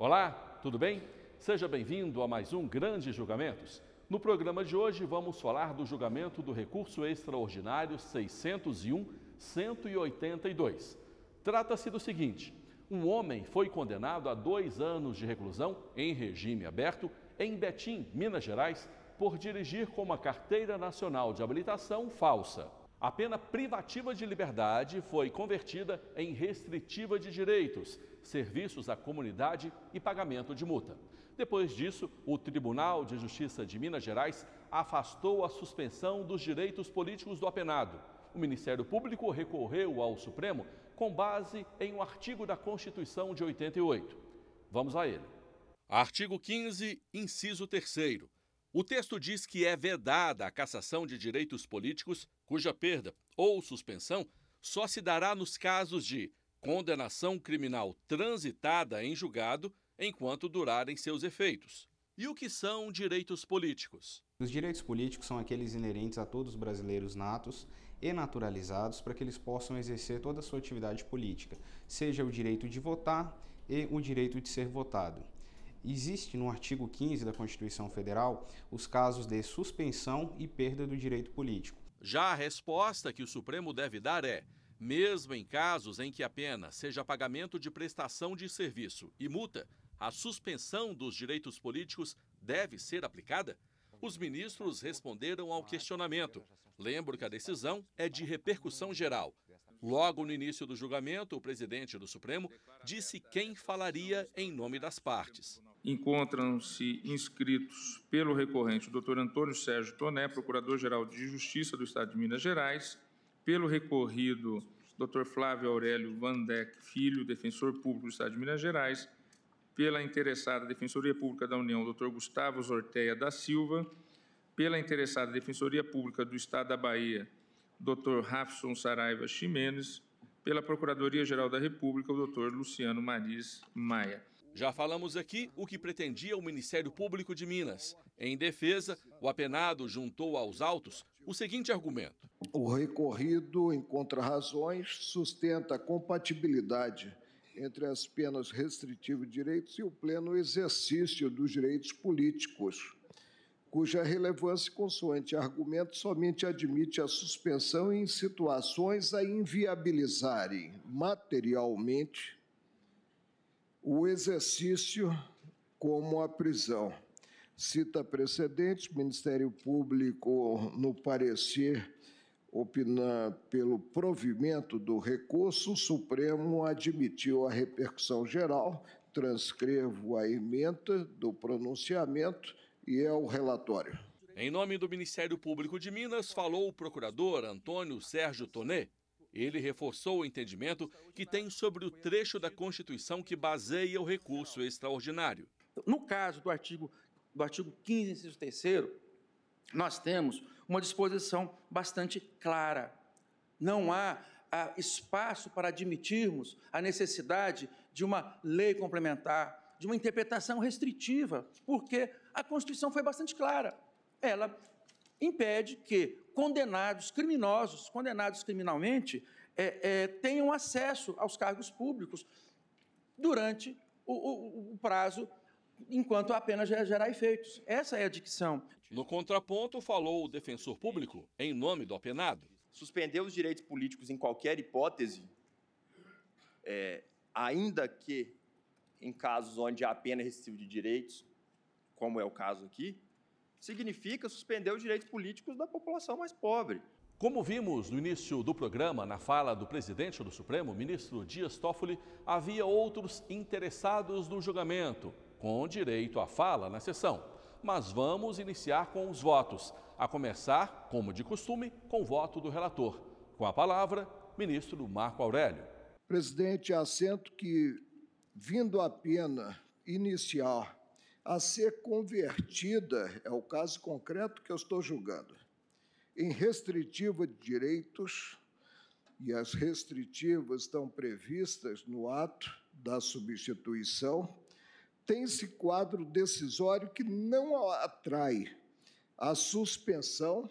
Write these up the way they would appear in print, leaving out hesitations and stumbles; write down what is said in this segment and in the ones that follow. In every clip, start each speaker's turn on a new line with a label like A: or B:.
A: Olá, tudo bem? Seja bem-vindo a mais um Grandes Julgamentos. No programa de hoje vamos falar do julgamento do recurso extraordinário 601-182. Trata-se do seguinte: um homem foi condenado a 2 anos de reclusão em regime aberto em Betim, Minas Gerais, por dirigir com uma carteira nacional de habilitação falsa. A pena privativa de liberdade foi convertida em restritiva de direitos, serviços à comunidade e pagamento de multa. Depois disso, o Tribunal de Justiça de Minas Gerais afastou a suspensão dos direitos políticos do apenado. O Ministério Público recorreu ao Supremo com base em um artigo da Constituição de 88. Vamos a ele. Artigo 15, inciso 3º. O texto diz que é vedada a cassação de direitos políticos cuja perda ou suspensão só se dará nos casos de condenação criminal transitada em julgado enquanto durarem seus efeitos. E o que são direitos políticos?
B: Os direitos políticos são aqueles inerentes a todos os brasileiros natos e naturalizados para que eles possam exercer toda a sua atividade política, seja o direito de votar e o direito de ser votado. Existe no artigo 15 da Constituição Federal os casos de suspensão e perda do direito político.
A: Já a resposta que o Supremo deve dar é: mesmo em casos em que a pena seja pagamento de prestação de serviço e multa, a suspensão dos direitos políticos deve ser aplicada? Os ministros responderam ao questionamento. Lembro que a decisão é de repercussão geral. Logo no início do julgamento, o presidente do Supremo disse quem falaria em nome das partes.
C: Encontram-se inscritos pelo recorrente o Dr. Antônio Sérgio Toné, Procurador-Geral de Justiça do Estado de Minas Gerais, pelo recorrido Dr. Flávio Aurélio Vandeck Filho, Defensor Público do Estado de Minas Gerais, pela interessada Defensoria Pública da União, Dr. Gustavo Zorteia da Silva, pela interessada Defensoria Pública do Estado da Bahia, Dr. Rafson Saraiva Ximenes, pela Procuradoria-Geral da República, o Dr. Luciano Mariz Maia.
A: Já falamos aqui o que pretendia o Ministério Público de Minas. Em defesa, o apenado juntou aos autos o seguinte argumento:
D: o recorrido encontra razões, sustenta a compatibilidade entre as penas restritivas de direitos e o pleno exercício dos direitos políticos, cuja relevância, consoante argumento, somente admite a suspensão em situações a inviabilizarem materialmente o exercício como a prisão. Cita precedentes, o Ministério Público, no parecer, opina pelo provimento do recurso, o Supremo admitiu a repercussão geral, transcrevo a ementa do pronunciamento e é o relatório.
A: Em nome do Ministério Público de Minas, falou o procurador Antônio Sérgio Toné. Ele reforçou o entendimento que tem sobre o trecho da Constituição que baseia o recurso extraordinário.
E: No caso do artigo 15, inciso 3º, nós temos uma disposição bastante clara. Não há espaço para admitirmos a necessidade de uma lei complementar, de uma interpretação restritiva, porque a Constituição foi bastante clara. Ela impede que condenados criminosos, condenados criminalmente, tenham acesso aos cargos públicos durante o prazo, enquanto a pena gerar efeitos. Essa é a dicção.
A: No contraponto, falou o defensor público em nome do apenado.
F: Suspender os direitos políticos em qualquer hipótese, ainda que em casos onde há pena restritiva de direitos, como é o caso aqui, significa suspender os direitos políticos da população mais pobre.
A: Como vimos no início do programa, na fala do presidente do Supremo, ministro Dias Toffoli, havia outros interessados no julgamento, com direito à fala na sessão. Mas vamos iniciar com os votos, a começar, como de costume, com o voto do relator. Com a palavra, ministro Marco Aurélio.
D: Presidente, assento que, vindo a pena inicial a ser convertida, é o caso concreto que eu estou julgando, em restritiva de direitos, e as restritivas estão previstas no ato da substituição, tem-se quadro decisório que não atrai a suspensão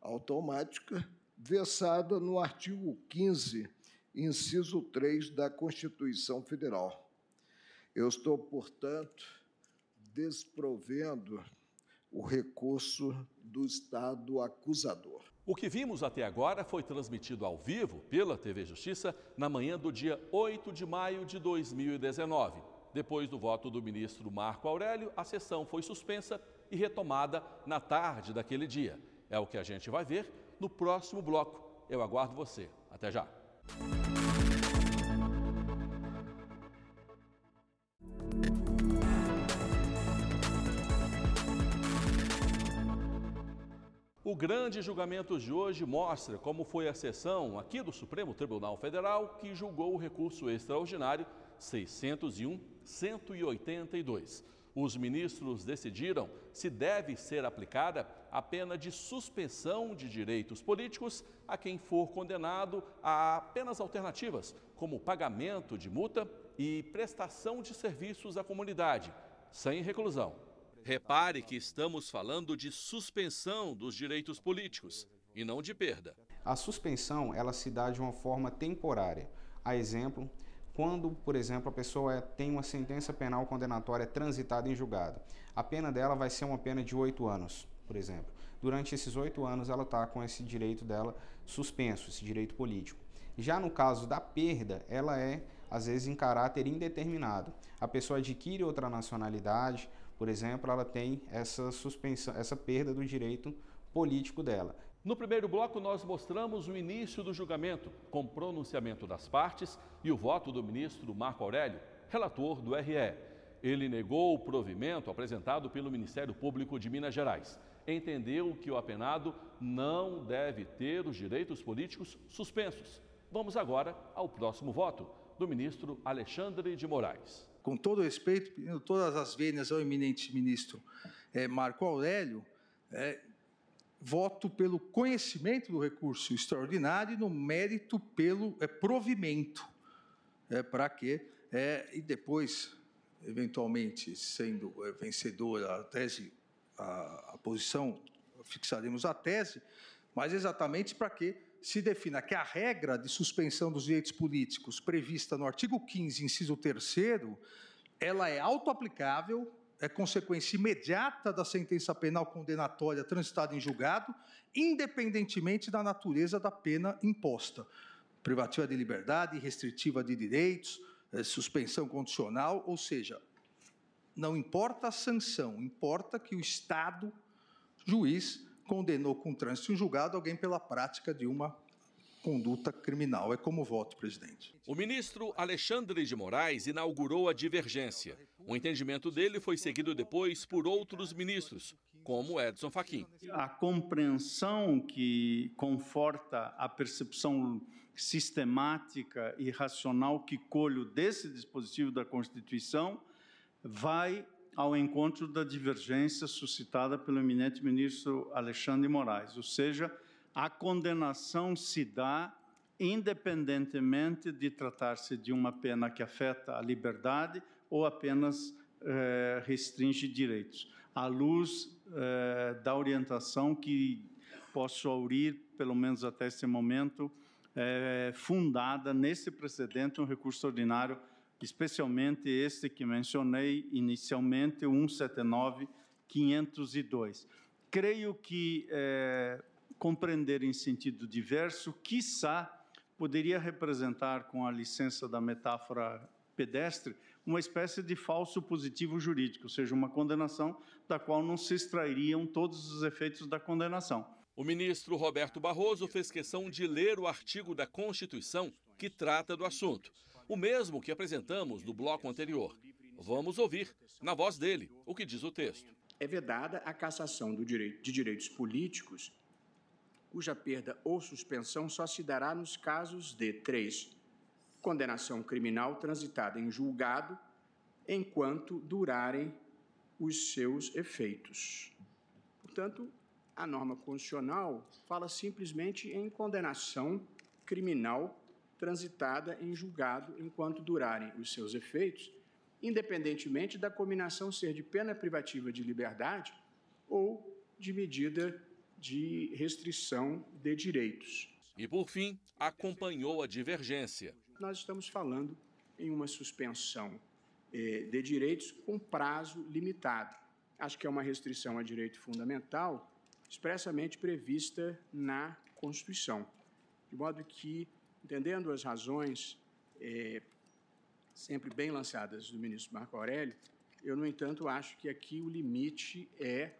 D: automática versada no artigo 15, inciso 3 da Constituição Federal. Eu estou, portanto, desprovendo o recurso do Estado acusador.
A: O que vimos até agora foi transmitido ao vivo pela TV Justiça na manhã do dia 8 de maio de 2019. Depois do voto do ministro Marco Aurélio, a sessão foi suspensa e retomada na tarde daquele dia. É o que a gente vai ver no próximo bloco. Eu aguardo você. Até já. O grande julgamento de hoje mostra como foi a sessão aqui do Supremo Tribunal Federal que julgou o recurso extraordinário 601-182. Os ministros decidiram se deve ser aplicada a pena de suspensão de direitos políticos a quem for condenado a penas alternativas, como pagamento de multa e prestação de serviços à comunidade, sem reclusão. Repare que estamos falando de suspensão dos direitos políticos e não de perda.
B: A suspensão, ela se dá de uma forma temporária. A exemplo, quando, por exemplo, a pessoa tem uma sentença penal condenatória transitada em julgado. A pena dela vai ser uma pena de 8 anos, por exemplo. Durante esses 8 anos, ela está com esse direito dela suspenso, esse direito político. Já no caso da perda, ela é, às vezes, em caráter indeterminado. A pessoa adquire outra nacionalidade, por exemplo, ela tem essa suspensão, essa perda do direito político dela.
A: No primeiro bloco, nós mostramos o início do julgamento, com pronunciamento das partes e o voto do ministro Marco Aurélio, relator do RE. Ele negou o provimento apresentado pelo Ministério Público de Minas Gerais. Entendeu que o apenado não deve ter os direitos políticos suspensos. Vamos agora ao próximo voto, do ministro Alexandre de Moraes.
G: Com todo respeito, pedindo todas as vênias ao eminente ministro Marco Aurélio, voto pelo conhecimento do recurso extraordinário e no mérito pelo provimento, para que, e depois, eventualmente, sendo vencedora a tese, a posição, fixaremos a tese, mas exatamente para que se defina que a regra de suspensão dos direitos políticos prevista no artigo 15, inciso 3º, ela é autoaplicável, é consequência imediata da sentença penal condenatória transitada em julgado, independentemente da natureza da pena imposta. Privativa de liberdade, restritiva de direitos, suspensão condicional, ou seja, não importa a sanção, importa que o Estado, juiz, condenou com trânsito em julgado alguém pela prática de uma conduta criminal. É como voto, presidente.
A: O ministro Alexandre de Moraes inaugurou a divergência. O entendimento dele foi seguido depois por outros ministros, como Edson Fachin.
H: A compreensão que conforta a percepção sistemática e racional que colho desse dispositivo da Constituição vai ao encontro da divergência suscitada pelo eminente ministro Alexandre de Moraes, ou seja, a condenação se dá independentemente de tratar-se de uma pena que afeta a liberdade ou apenas restringe direitos, à luz da orientação que posso aurir, pelo menos até esse momento, fundada nesse precedente, um recurso ordinário, especialmente este que mencionei inicialmente, o 179.502. Creio que compreender em sentido diverso, quiçá, poderia representar, com a licença da metáfora pedestre, uma espécie de falso positivo jurídico, ou seja, uma condenação da qual não se extrairiam todos os efeitos da condenação.
A: O ministro Roberto Barroso fez questão de ler o artigo da Constituição que trata do assunto, o mesmo que apresentamos no bloco anterior. Vamos ouvir, na voz dele, o que diz o texto.
I: É vedada a cassação de direitos políticos, cuja perda ou suspensão só se dará nos casos de 3. Condenação criminal transitada em julgado, enquanto durarem os seus efeitos. Portanto, a norma constitucional fala simplesmente em condenação criminal transitada em julgado enquanto durarem os seus efeitos, independentemente da cominação ser de pena privativa de liberdade ou de medida de restrição de direitos.
A: E, por fim, acompanhou a divergência.
I: Nós estamos falando em uma suspensão de direitos com prazo limitado. Acho que é uma restrição a direito fundamental expressamente prevista na Constituição. De modo que, entendendo as razões sempre bem lançadas do ministro Marco Aurélio, eu, no entanto, acho que aqui o limite é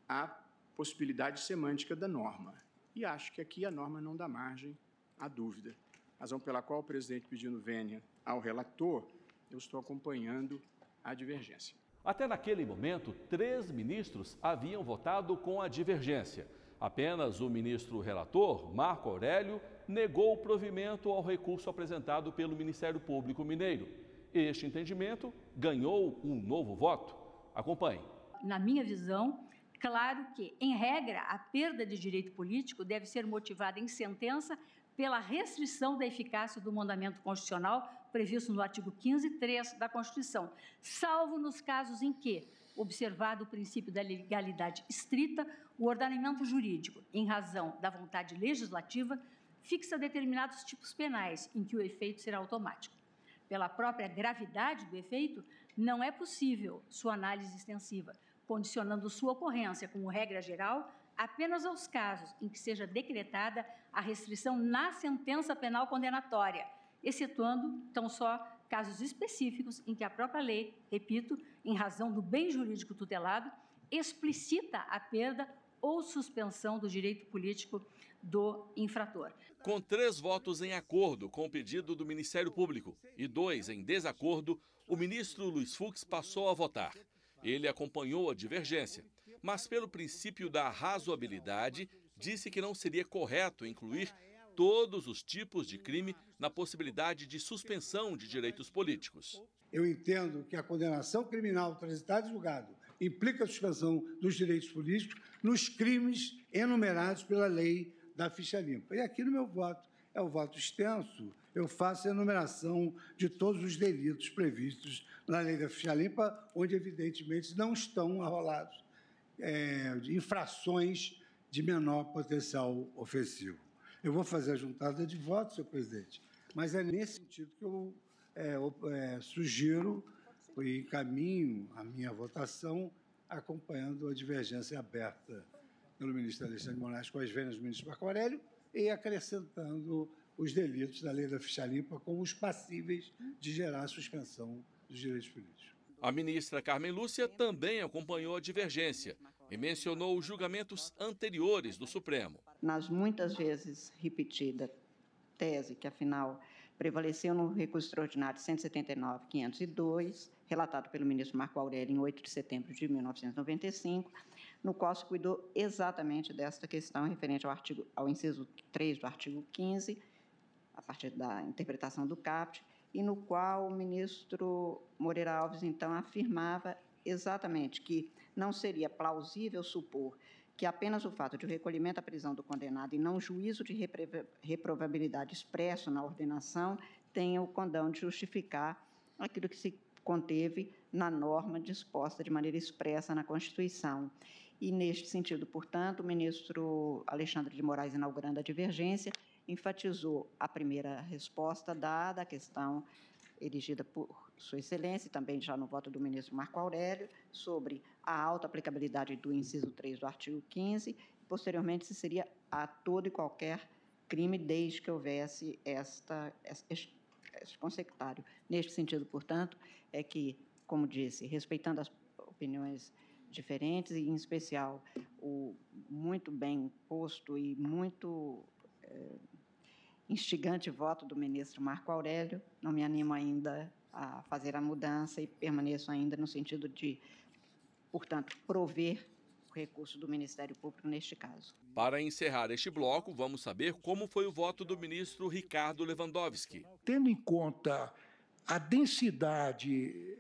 I: a possibilidade semântica da norma. E acho que aqui a norma não dá margem à dúvida. Razão pela qual o presidente, pedindo vênia ao relator, eu estou acompanhando a divergência.
A: Até naquele momento, 3 ministros haviam votado com a divergência. Apenas o ministro relator, Marco Aurélio, negou o provimento ao recurso apresentado pelo Ministério Público Mineiro. Este entendimento ganhou um novo voto. Acompanhe.
J: Na minha visão, claro que, em regra, a perda de direito político deve ser motivada em sentença pela restrição da eficácia do mandamento constitucional previsto no artigo 15, 3 da Constituição, salvo nos casos em que, observado o princípio da legalidade estrita, o ordenamento jurídico, em razão da vontade legislativa, fixa determinados tipos penais em que o efeito será automático. Pela própria gravidade do efeito, não é possível sua análise extensiva, condicionando sua ocorrência como regra geral apenas aos casos em que seja decretada a restrição na sentença penal condenatória, excetuando tão só casos específicos em que a própria lei, repito, em razão do bem jurídico tutelado, explicita a perda ou suspensão do direito político do infrator.
A: Com 3 votos em acordo com o pedido do Ministério Público e 2 em desacordo, o ministro Luiz Fux passou a votar. Ele acompanhou a divergência, mas pelo princípio da razoabilidade, disse que não seria correto incluir todos os tipos de crime na possibilidade de suspensão de direitos políticos.
K: Eu entendo que a condenação criminal transitada e julgado implica a suspensão dos direitos políticos nos crimes enumerados pela lei da ficha limpa. E aqui no meu voto, é o voto extenso, eu faço a enumeração de todos os delitos previstos na lei da ficha limpa, onde evidentemente não estão arrolados infrações de menor potencial ofensivo. Eu vou fazer a juntada de votos, senhor presidente, mas é nesse sentido que eu sugiro e encaminho a minha votação, acompanhando a divergência aberta pelo ministro Alexandre de Moraes com as vênias do ministro Marco Aurélio e acrescentando os delitos da lei da ficha limpa como os passíveis de gerar suspensão dos direitos políticos.
A: A ministra Carmen Lúcia também acompanhou a divergência e mencionou os julgamentos anteriores do Supremo.
L: Nas muitas vezes repetida tese que, afinal, prevaleceu no recurso extraordinário 179.502, relatado pelo ministro Marco Aurélio em 8 de setembro de 1995, no qual se cuidou exatamente desta questão referente ao inciso 3 do artigo 15, a partir da interpretação do CAPT, e no qual o ministro Moreira Alves, então, afirmava exatamente que não seria plausível supor que apenas o fato de o recolhimento à prisão do condenado e não juízo de reprovabilidade expresso na ordenação tenha o condão de justificar aquilo que se conteve na norma disposta de maneira expressa na Constituição. E, neste sentido, portanto, o ministro Alexandre de Moraes, inaugurando a divergência, enfatizou a primeira resposta dada à questão erigida por Sua Excelência, e também já no voto do ministro Marco Aurélio, sobre a auto-aplicabilidade do inciso 3 do artigo 15, e, posteriormente, se seria a todo e qualquer crime, desde que houvesse este consectário. Neste sentido, portanto, é que, como disse, respeitando as opiniões diferentes, e, em especial, o muito bem posto e muito instigante voto do ministro Marco Aurélio, não me animo ainda a fazer a mudança e permaneço ainda no sentido de, portanto, prover o recurso do Ministério Público neste caso.
A: Para encerrar este bloco, vamos saber como foi o voto do ministro Ricardo Lewandowski.
M: Tendo em conta a densidade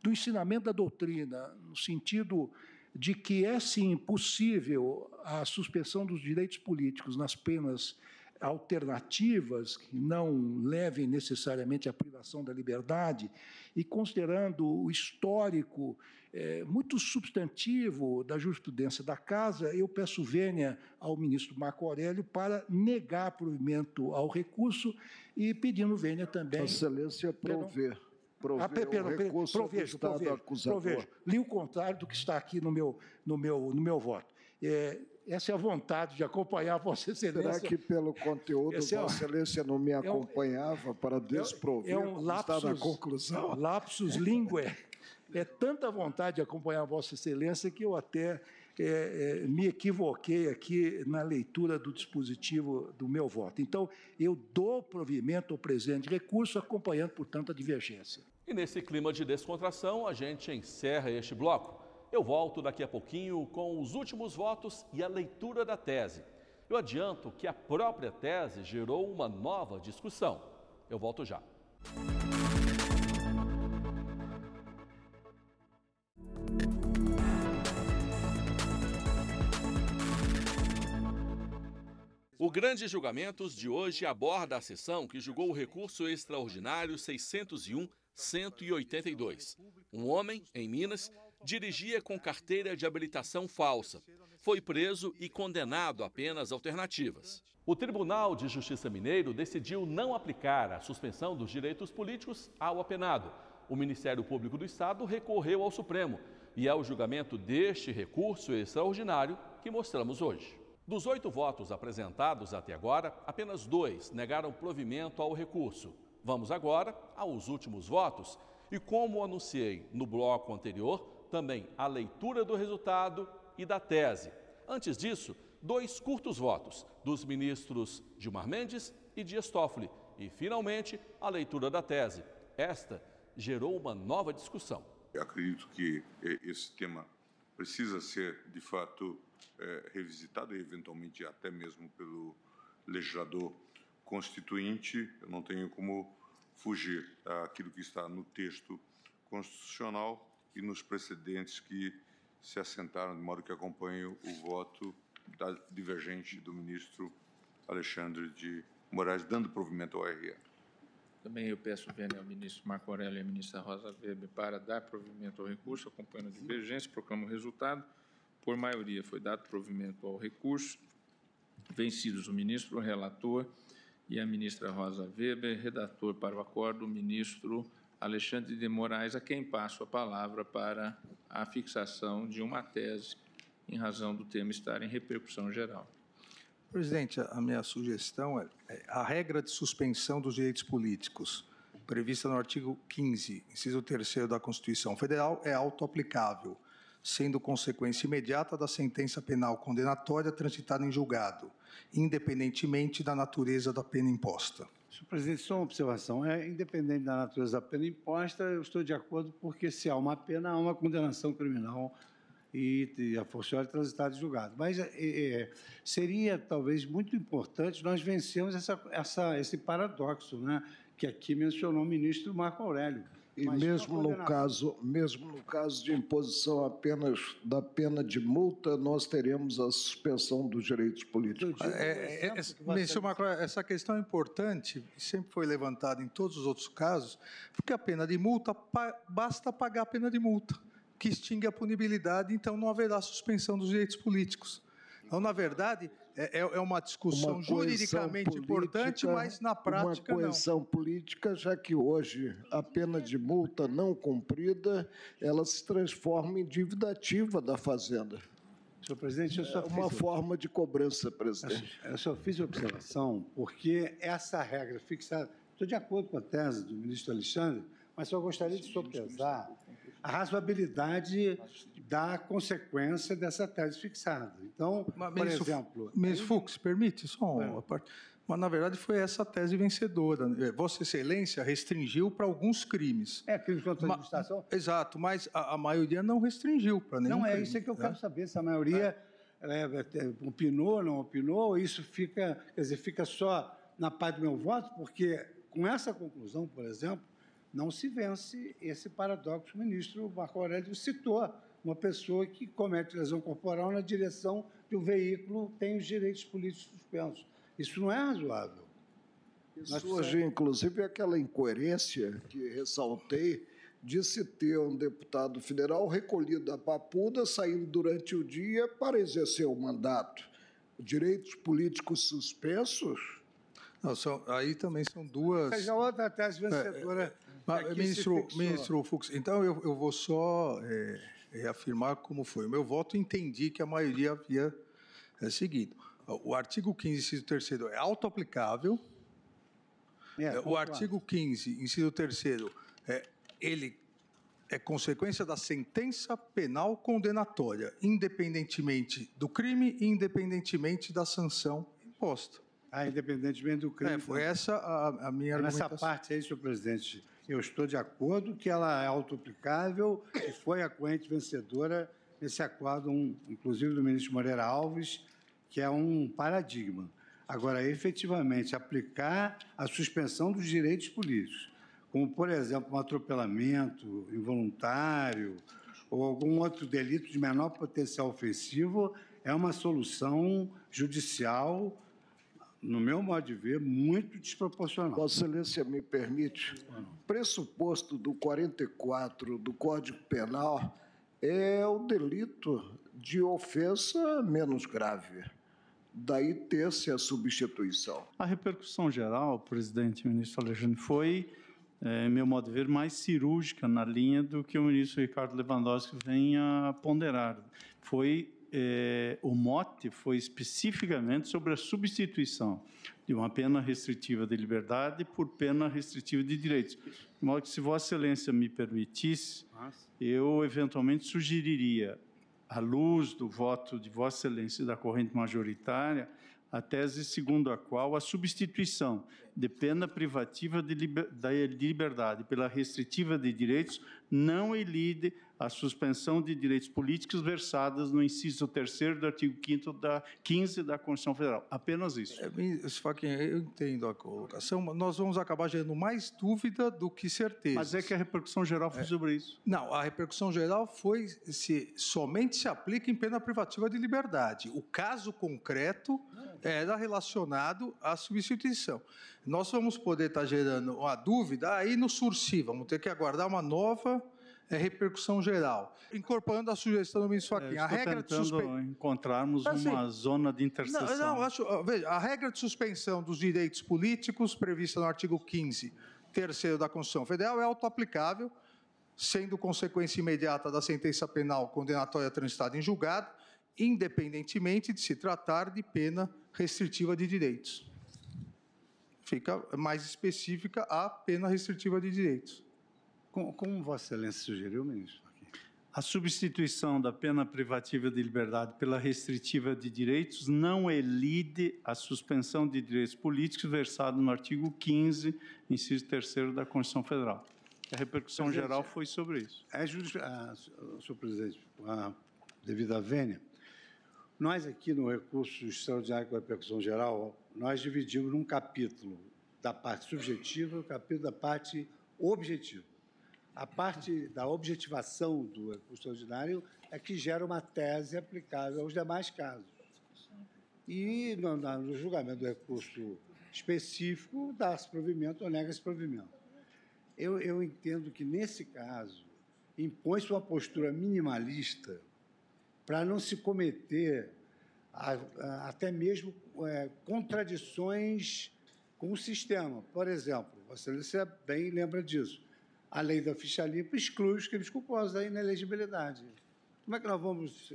M: do ensinamento da doutrina, no sentido de que é, sim, possível a suspensão dos direitos políticos nas penas alternativas que não levem necessariamente à privação da liberdade, e considerando o histórico muito substantivo da jurisprudência da Casa, eu peço vênia ao ministro Marco Aurélio para negar provimento ao recurso e pedindo vênia também...
D: Vossa Excelência, prover.
M: provejo. Li o contrário do que está aqui no meu voto. Essa é a vontade de acompanhar Vossa Excelência.
D: Será que pelo conteúdo Vossa Excelência não me acompanhava para desprover
M: está na conclusão? Lapsus linguae. É tanta vontade de acompanhar Vossa Excelência que eu até me equivoquei aqui na leitura do dispositivo do meu voto. Então, eu dou provimento ao presente recurso, acompanhando, portanto, a divergência.
A: E nesse clima de descontração, a gente encerra este bloco. Eu volto daqui a pouquinho com os últimos votos e a leitura da tese. Eu adianto que a própria tese gerou uma nova discussão. Eu volto já. O Grande Julgamentos de hoje aborda a sessão que julgou o recurso extraordinário 601-182. Um homem, em Minas, dirigia com carteira de habilitação falsa. Foi preso e condenado a penas alternativas. O Tribunal de Justiça Mineiro decidiu não aplicar a suspensão dos direitos políticos ao apenado. O Ministério Público do Estado recorreu ao Supremo e é o julgamento deste recurso extraordinário que mostramos hoje. Dos 8 votos apresentados até agora, apenas 2 negaram provimento ao recurso. Vamos agora aos últimos votos e, como anunciei no bloco anterior, também a leitura do resultado e da tese. Antes disso, 2 curtos votos dos ministros Gilmar Mendes e Dias Toffoli e, finalmente, a leitura da tese. Esta gerou uma nova discussão.
N: Eu acredito que esse tema precisa ser, de fato, revisitado e, eventualmente, até mesmo pelo legislador constituinte. Eu não tenho como fugir daquilo que está no texto constitucional e nos precedentes que se assentaram, de modo que acompanho o voto divergente do ministro Alexandre de Moraes, dando provimento ao RE.
C: Também eu peço vênia ao ministro Marco Aurélio e à ministra Rosa Weber para dar provimento ao recurso, acompanhando a divergência, proclamo o resultado. Por maioria, foi dado provimento ao recurso, vencidos o ministro, o relator e a ministra Rosa Weber, redator para o acordo, o ministro Alexandre de Moraes, a quem passo a palavra para a fixação de uma tese, em razão do tema estar em repercussão geral.
G: Presidente, a minha sugestão é a regra de suspensão dos direitos políticos, prevista no artigo 15, inciso 3º da Constituição Federal, é autoaplicável, sendo consequência imediata da sentença penal condenatória transitada em julgado, independentemente da natureza da pena imposta.
K: Senhor presidente, só uma observação. Independente da natureza da pena imposta, eu estou de acordo, porque se há uma pena, há uma condenação criminal e a forciore transitada em julgado. Mas seria, talvez, muito importante nós vencermos esse paradoxo, né, que aqui mencionou o ministro Marco Aurélio.
D: E mesmo no caso de imposição apenas da pena de multa, nós teremos a suspensão dos direitos políticos.
G: Ministro Marco, essa questão é importante, sempre foi levantada em todos os outros casos, porque a pena de multa, basta pagar a pena de multa, que extingue a punibilidade, então não haverá suspensão dos direitos políticos. Então, na verdade, é uma discussão juridicamente importante, mas na prática não.
D: Uma coerção política, já que hoje a pena de multa não cumprida, ela se transforma em dívida ativa da Fazenda.
K: Senhor presidente, eu só fiz
D: uma forma de cobrança, presidente.
K: Eu só fiz a observação porque essa regra fixada... Estou de acordo com a tese do ministro Alexandre, mas só gostaria de sopesar a razoabilidade da consequência dessa tese fixada. Então, por exemplo...
G: Ministro Fux, permite só uma parte? Mas, na verdade, foi essa tese vencedora. Vossa Excelência restringiu para alguns crimes.
K: Crimes contra a administração?
G: Exato, mas a maioria não restringiu para nenhum crime.
K: Não, isso que eu quero saber, se a maioria opinou, não opinou, isso fica, quer dizer, fica só na parte do meu voto, porque com essa conclusão, por exemplo, não se vence esse paradoxo. O ministro Marco Aurélio citou: uma pessoa que comete lesão corporal na direção de um veículo tem os direitos políticos suspensos. Isso não é razoável.
D: Surge, inclusive, aquela incoerência que ressaltei de se ter um deputado federal recolhido à papuda, saindo durante o dia para exercer o mandato. Direitos políticos suspensos?
G: Não, aí também são duas...
K: Seja outra tese vencedora
G: Ministro Fux, então eu vou só reafirmar como foi o meu voto. Entendi que a maioria havia seguido. O artigo 15, inciso 3º, é autoaplicável. O artigo 15, inciso 3º, ele é consequência da sentença penal condenatória, independentemente do crime e independentemente da sanção imposta.
K: Independentemente do crime.
G: Foi essa a minha argumentação.
K: Nessa parte aí, senhor presidente, eu estou de acordo que ela é autoaplicável e foi a corrente vencedora nesse acordo, inclusive do ministro Moreira Alves, que é um paradigma. Agora, efetivamente, aplicar a suspensão dos direitos políticos, como, por exemplo, um atropelamento involuntário ou algum outro delito de menor potencial ofensivo, é uma solução judicial, no meu modo de ver, muito desproporcional.
D: Vossa Excelência me permite, pressuposto do 44 do Código Penal é o delito de ofensa menos grave. Daí ter-se a substituição.
H: A repercussão geral, presidente e ministro Alexandre, foi, meu modo de ver, mais cirúrgica na linha do que o ministro Ricardo Lewandowski vem a ponderar. O mote foi especificamente sobre a substituição de uma pena restritiva de liberdade por pena restritiva de direitos. De modo que, se Vossa Excelência me permitisse, eu eventualmente sugeriria, à luz do voto de Vossa Excelência e da corrente majoritária, a tese segundo a qual a substituição de pena privativa da liberdade pela restritiva de direitos não elide a suspensão de direitos políticos versadas no inciso 3º do artigo 15 da Constituição Federal. Apenas isso.
G: Eu entendo a colocação, mas nós vamos acabar gerando mais dúvida do que certeza.
H: Mas é que a repercussão geral foi sobre isso.
G: Não, a repercussão geral foi somente se aplica em pena privativa de liberdade. O caso concreto era relacionado à substituição. Nós vamos poder estar gerando uma dúvida aí no SURSI, vamos ter que aguardar uma nova repercussão geral. Incorporando a sugestão do ministro Fachin, a regra de
H: encontrarmos uma zona de interseção.
G: Veja, a regra de suspensão dos direitos políticos prevista no artigo 15, 3º da Constituição Federal é autoaplicável, sendo consequência imediata da sentença penal condenatória transitada em julgado, independentemente de se tratar de pena restritiva de direitos. Fica mais específica a pena restritiva de direitos.
K: Como Vossa Excelência sugeriu, ministro?
H: A substituição da pena privativa de liberdade pela restritiva de direitos não elide a suspensão de direitos políticos versado no artigo 15, inciso 3º da Constituição Federal. A repercussão geral foi sobre isso.
K: Senhor presidente, devido à vênia, nós aqui no recurso extraordinário com a repercussão geral, nós dividimos num capítulo da parte subjetiva e um capítulo da parte objetiva. A parte da objetivação do recurso extraordinário é que gera uma tese aplicável aos demais casos. E, no julgamento do recurso específico, dá-se provimento ou nega-se provimento. Eu entendo que, nesse caso, impõe-se uma postura minimalista para não se cometer até mesmo contradições com o sistema. Por exemplo, você bem lembra disso. A lei da ficha limpa exclui os crimes culposos da inelegibilidade. Como é que nós vamos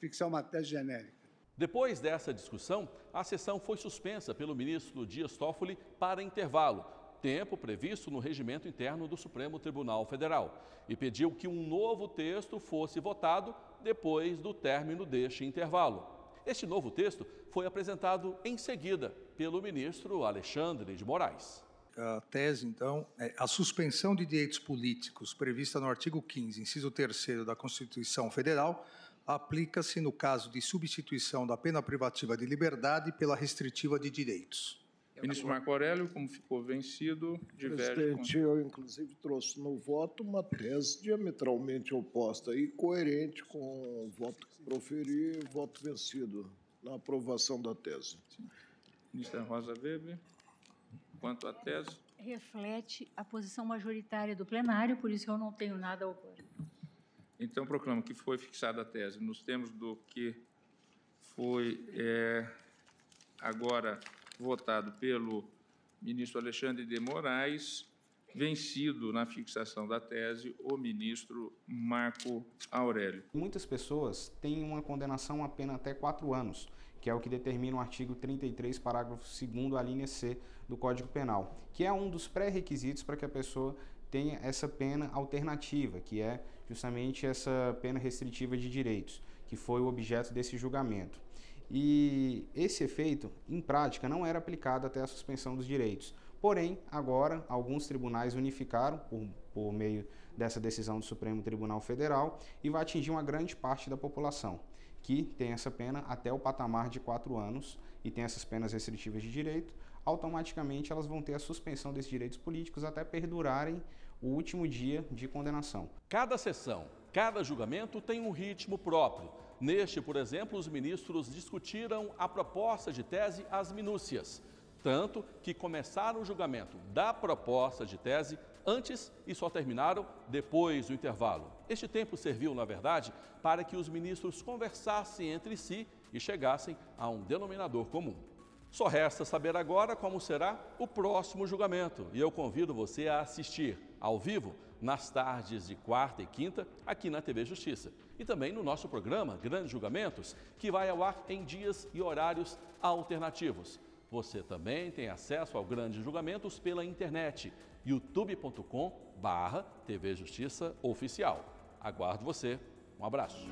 K: fixar uma tese genérica?
A: Depois dessa discussão, a sessão foi suspensa pelo ministro Dias Toffoli para intervalo, tempo previsto no regimento interno do Supremo Tribunal Federal, e pediu que um novo texto fosse votado depois do término deste intervalo. Este novo texto foi apresentado em seguida pelo ministro Alexandre de Moraes.
G: A tese, então, é a suspensão de direitos políticos prevista no artigo 15, inciso 3º da Constituição Federal, aplica-se no caso de substituição da pena privativa de liberdade pela restritiva de direitos.
C: Ministro Marco Aurélio, como ficou vencido, diverge...
D: Presidente, eu, inclusive, trouxe no voto uma tese diametralmente oposta e coerente com o voto que proferi e o voto vencido na aprovação da tese.
C: Ministra Rosa Weber, quanto à tese...
J: Reflete a posição majoritária do plenário, por isso eu não tenho nada a opor.
C: Então, proclamo que foi fixada a tese nos termos do que foi agora votado pelo ministro Alexandre de Moraes, vencido na fixação da tese o ministro Marco Aurélio.
B: Muitas pessoas têm uma condenação a pena até 4 anos, que é o que determina o artigo 33, parágrafo 2º, a linha C do Código Penal, que é um dos pré-requisitos para que a pessoa tenha essa pena alternativa, que é justamente essa pena restritiva de direitos, que foi o objeto desse julgamento. E esse efeito, em prática, não era aplicado até a suspensão dos direitos. Porém, agora, alguns tribunais unificaram por meio dessa decisão do Supremo Tribunal Federal e vai atingir uma grande parte da população, que tem essa pena até o patamar de 4 anos e tem essas penas restritivas de direito. Automaticamente elas vão ter a suspensão desses direitos políticos até perdurarem o último dia de condenação.
A: Cada sessão, cada julgamento tem um ritmo próprio. Neste, por exemplo, os ministros discutiram a proposta de tese às minúcias, tanto que começaram o julgamento da proposta de tese antes e só terminaram depois do intervalo. Este tempo serviu, na verdade, para que os ministros conversassem entre si e chegassem a um denominador comum. Só resta saber agora como será o próximo julgamento e eu convido você a assistir ao vivo nas tardes de quarta e quinta aqui na TV Justiça e também no nosso programa Grandes Julgamentos, que vai ao ar em dias e horários alternativos. Você também tem acesso ao Grandes Julgamentos pela internet, youtube.com/TV Justiça Oficial. Aguardo você. Um abraço.